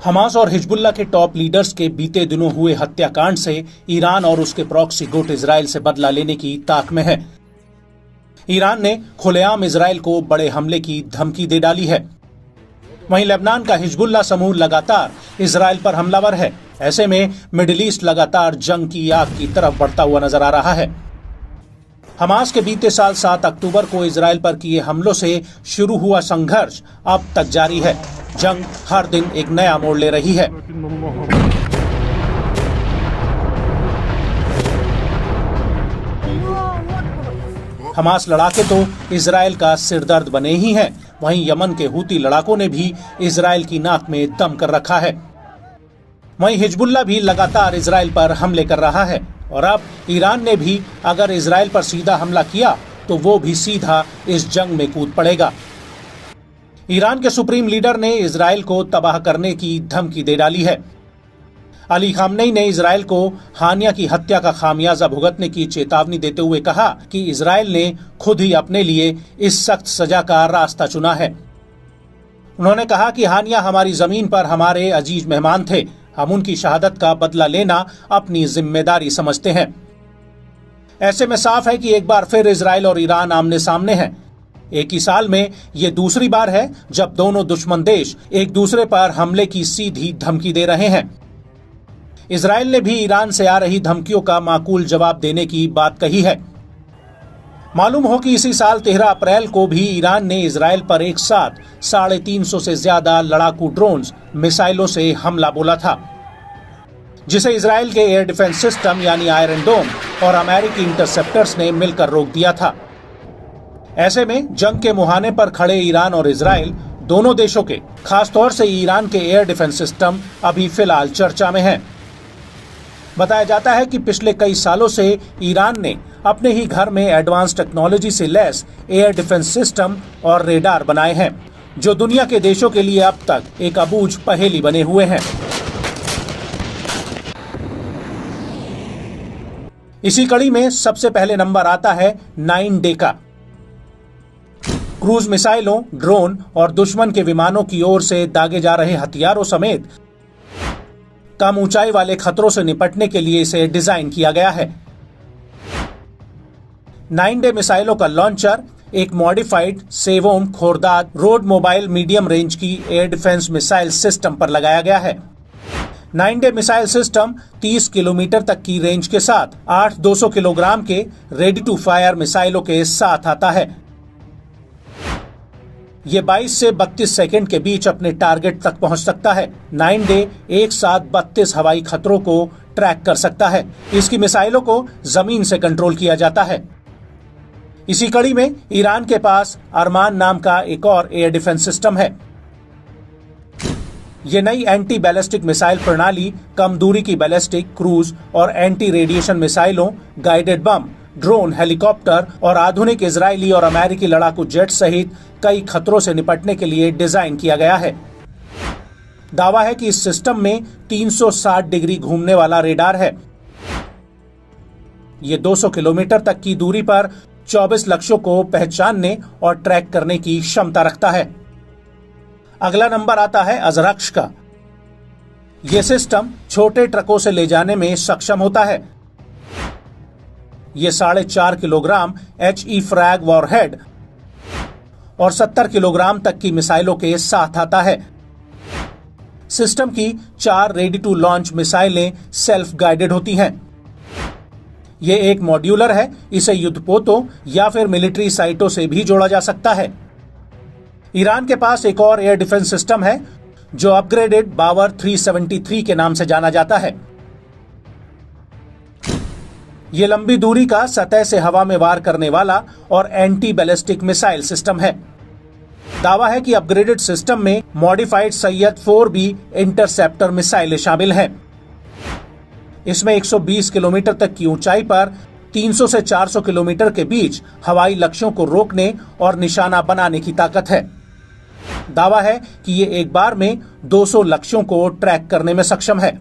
Hamas और Hezbollah के top leaders के बीते दिनों हुए हत्याकांड से ईरान और उसके प्रॉक्सी गुट इजराइल से बदला लेने की ताक में है। ईरान ने खुलेआम इजराइल को बड़े हमले की धमकी दे डाली है। वहीं लेबनान का हिजबुल्लाह समूह लगातार इजराइल पर हमलावर है। ऐसे में मिडिल ईस्ट लगातार जंग की आग की तरफ बढ़ता हुआ नजर आ रहा है। हमास के बीते साल 7 अक्टूबर को इजराइल पर किए हमलों से शुरू हुआ संघर्ष अब तक जारी है। जंग हर दिन एक नया मोड़ ले रही है। हमास लड़ाके तो इजराइल का सिरदर्द बने ही हैं। वहीं यमन के हूती लड़ाकों ने भी इजराइल की नाक में दम कर रखा है। वहीं हिजबुल्लाह भी लगातार इजराइल पर हमले कर रहा है और अब ईरान ने भी अगर इजराइल पर सीधा हमला किया तो वो भी सीधा इस जंग में कूद पड़ेगा। ईरान के सुप्रीम लीडर ने इजराइल को तबाह करने की धमकी दे डाली है। अली खामनेई ने इजराइल को हानिया की हत्या का खामियाजा भुगतने की चेतावनी देते हुए कहा कि इजराइल ने खुद ही अपने लिए इस सख्त सजा का रास्ता चुना है। उन्होंने कहा कि हानिया हमारी जमीन पर हमारे अजीज मेहमान थे। हम उनकी शहादत का बदला लेना अपनी जिम्मेदारी समझते हैं। ऐसे में साफ है कि एक बार फिर इजराइल और ईरान आमने सामने हैं। एक ही साल में ये दूसरी बार है जब दोनों दुश्मन देश एक दूसरे पर हमले की सीधी धमकी दे रहे हैं। इजराइल ने भी ईरान से आ रही धमकियों का माकूल जवाब देने की बात कही है। मालूम हो कि इसी साल 13 अप्रैल को भी ईरान ने इजराइल पर एक साथ 350 से ज्यादा लड़ाकू ड्रोन्स मिसाइलों से हमला बोला था, जिसे इजराइल के एयर डिफेंस सिस्टम यानी आयरन डोम और अमेरिकी इंटरसेप्टर्स ने मिलकर रोक दिया था। ऐसे में जंग के मुहाने पर खड़े ईरान और इजराइल दोनों देशों के खासतौर से ईरान के एयर डिफेंस सिस्टम अभी फिलहाल चर्चा में हैं। बताया जाता है कि पिछले कई सालों से ईरान ने अपने ही घर में एडवांस टेक्नोलॉजी से लैस एयर डिफेंस सिस्टम और रेडार बनाए हैं, जो दुनिया के देशों के लिए अब तक एक अबूझ पहेली बने हुए हैं। इसी कड़ी में सबसे पहले नंबर आता है 9 डे का। क्रूज मिसाइलों, ड्रोन और दुश्मन के विमानों की ओर से दागे जा रहे हथियारों समेत कम ऊंचाई वाले खतरों से निपटने के लिए इसे डिजाइन किया गया है। 9 डे मिसाइलों का लॉन्चर एक modified Sevom Khordad road mobile medium range की एयर डिफेंस मिसाइल सिस्टम पर लगाया गया है। 9 डे मिसाइल सिस्टम 30 किलोमीटर तक की रेंज के साथ 8-200 किलोग्राम के रेडी टू फायर मिसाइलों के साथ आता है। ये 22 से 32 सेकंड के बीच अपने टारगेट तक पहुंच सकता है। 9 डे एक साथ 32 हवाई खतरों को ट्रैक कर सकता है। इसकी मिसाइलों को जमीन से कंट्रोल किया जाता है। इसी कड़ी में ईरान के पास अरमान नाम का एक और एयर डिफेंस सिस्टम है। ये नई एंटी बैलिस्टिक मिसाइल प्रणाली कम दूरी की बैलिस्टिक, क्रूज और एंटी रेडिएशन मिसाइलों, गाइडेड बम, ड्रोन, हेलीकॉप्टर और आधुनिक इजरायली और अमेरिकी लड़ाकू जेट सहित कई खतरों से निपटने के लिए डिजाइन किया गया है। दावा है कि इस सिस्टम में 360 डिग्री घूमने वाला रेडार है। ये 200 किलोमीटर तक की दूरी पर 24 लक्ष्यों को पहचानने और ट्रैक करने की क्षमता रखता है। अगला नंबर आता है अजरक्श का। यह सिस्टम छोटे ट्रकों से ले जाने में सक्षम होता है। ये 4.5 किलोग्राम HE फ्रैग वॉरहेड और 70 किलोग्राम तक की मिसाइलों के साथ आता है। सिस्टम की 4 रेडी टू लॉन्च मिसाइलें सेल्फ गाइडेड होती हैं। ये एक मॉड्यूलर है। इसे युद्धपोतों या फिर मिलिट्री साइटों से भी जोड़ा जा सकता है। ईरान के पास एक और एयर डिफेंस सिस्टम है जो अपग्रेडेड बावर 373 के नाम से जाना जाता है। ये लंबी दूरी का सतह से हवा में वार करने वाला और एंटी बैलिस्टिक मिसाइल सिस्टम है। दावा है कि अपग्रेडेड सिस्टम में मॉडिफाइड सैयद 4B इंटरसेप्टर मिसाइलें शामिल हैं। इसमें 120 किलोमीटर तक की ऊंचाई पर 300 से 400 किलोमीटर के बीच हवाई लक्ष्यों को रोकने और निशाना बनाने की ताकत है। दावा है कि ये एक बार में 200 लक्ष्यों को ट्रैक करने में सक्षम है।